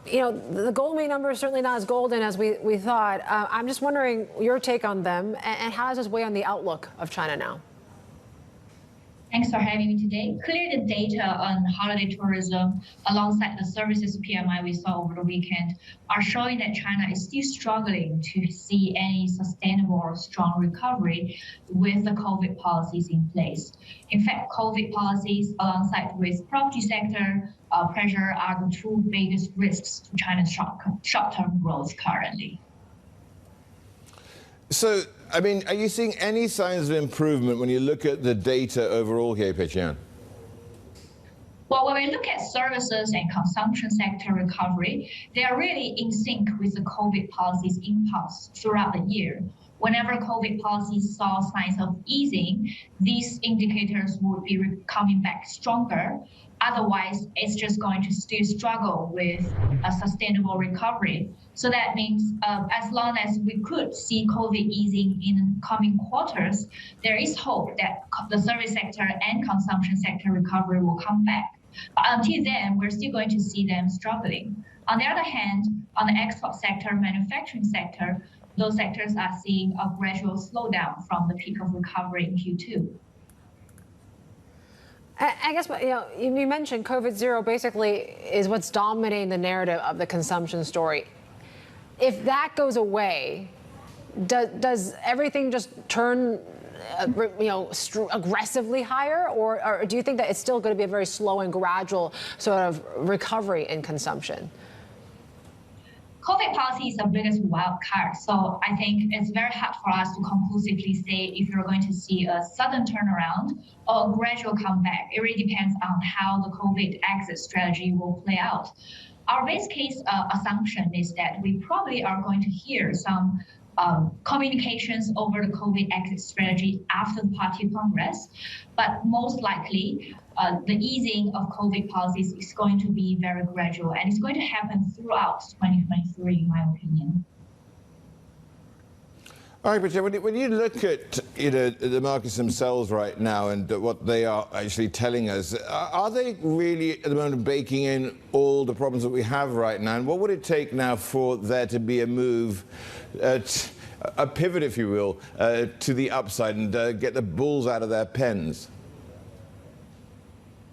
The gold number is certainly not as golden as we thought. I'm just wondering your take on them and how does this weigh on the outlook of China now? Thanks for having me today. Clearly, the data on holiday tourism alongside the services PMI we saw over the weekend are showing that China is still struggling to see any sustainable or strong recovery with the COVID policies in place. In fact, COVID policies alongside with property sector pressure are the two biggest risks to China's short-term growth currently. So, I mean, are you seeing any signs of improvement when you look at the data overall here, Peiqian? Well, when we look at services and consumption sector recovery, they are really in sync with the COVID policies impulse throughout the year. Whenever COVID policies saw signs of easing, these indicators would be coming back stronger. Otherwise, it's just going to still struggle with a sustainable recovery. So that means as long as we could see COVID easing in coming quarters, there is hope that the service sector and consumption sector recovery will come back. But until then, we're still going to see them struggling. On the other hand, on the export sector, manufacturing sector, those sectors are seeing a gradual slowdown from the peak of recovery in Q2. I guess, you mentioned COVID zero basically is what's dominating the narrative of the consumption story. If that goes away, does everything just turn, aggressively higher, or do you think that it's still going to be a very slow and gradual sort of recovery in consumption? COVID policy is the biggest wild card, so I think it's very hard for us to conclusively say if you're going to see a sudden turnaround or a gradual comeback. It really depends on how the COVID exit strategy will play out. Our base case assumption is that we probably are going to hear some communications over the COVID exit strategy after the Party Congress, but most likely the easing of COVID policies is going to be very gradual, and it's going to happen throughout 2023, in my opinion. All right, Peiqian, when you look at the markets themselves right now and what they are actually telling us, are they really at the moment baking in all the problems that we have right now? And what would it take now for there to be a move, a pivot, if you will, to the upside and get the bulls out of their pens?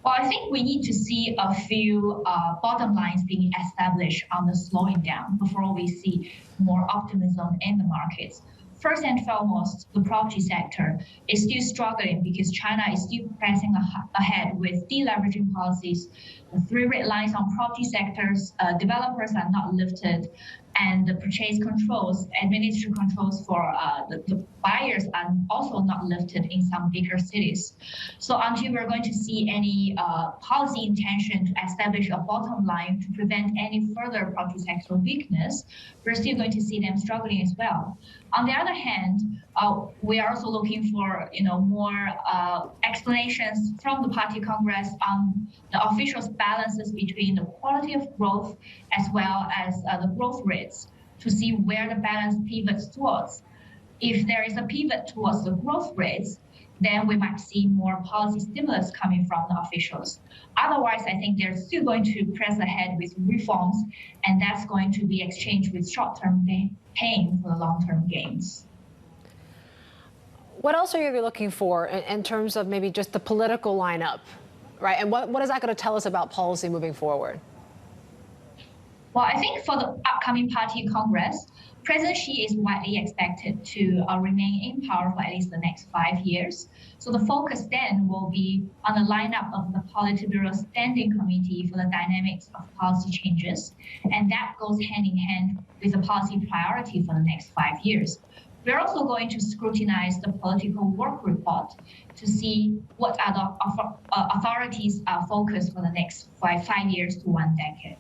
Well, I think we need to see a few bottom lines being established on the slowing down before we see more optimism in the markets. First and foremost, the property sector is still struggling because China is still pressing ahead with deleveraging policies. The three red lines on property sectors, developers are not lifted, and the purchase controls, administrative controls for the buyers are also not lifted in some bigger cities. So until we're going to see any policy intention to establish a bottom line to prevent any further property sector weakness, we're still going to see them struggling as well. On the other hand, we are also looking for more explanations from the Party Congress on the officials' balances between the quality of growth as well as the growth rates to see where the balance pivots towards. If there is a pivot towards the growth rates, then we might see more policy stimulus coming from the officials. Otherwise, I think they're still going to press ahead with reforms, and that's going to be exchanged with short-term pain for the long-term gains. What else are you looking for in terms of maybe just the political lineup, right? And what is that going to tell us about policy moving forward? Well, I think for the upcoming Party Congress, President Xi is widely expected to remain in power for at least the next 5 years. So the focus then will be on the lineup of the Politburo Standing Committee for the dynamics of policy changes. And that goes hand in hand with the policy priority for the next 5 years. We're also going to scrutinize the political work report to see what are the authorities' focus for the next five years to 1 decade.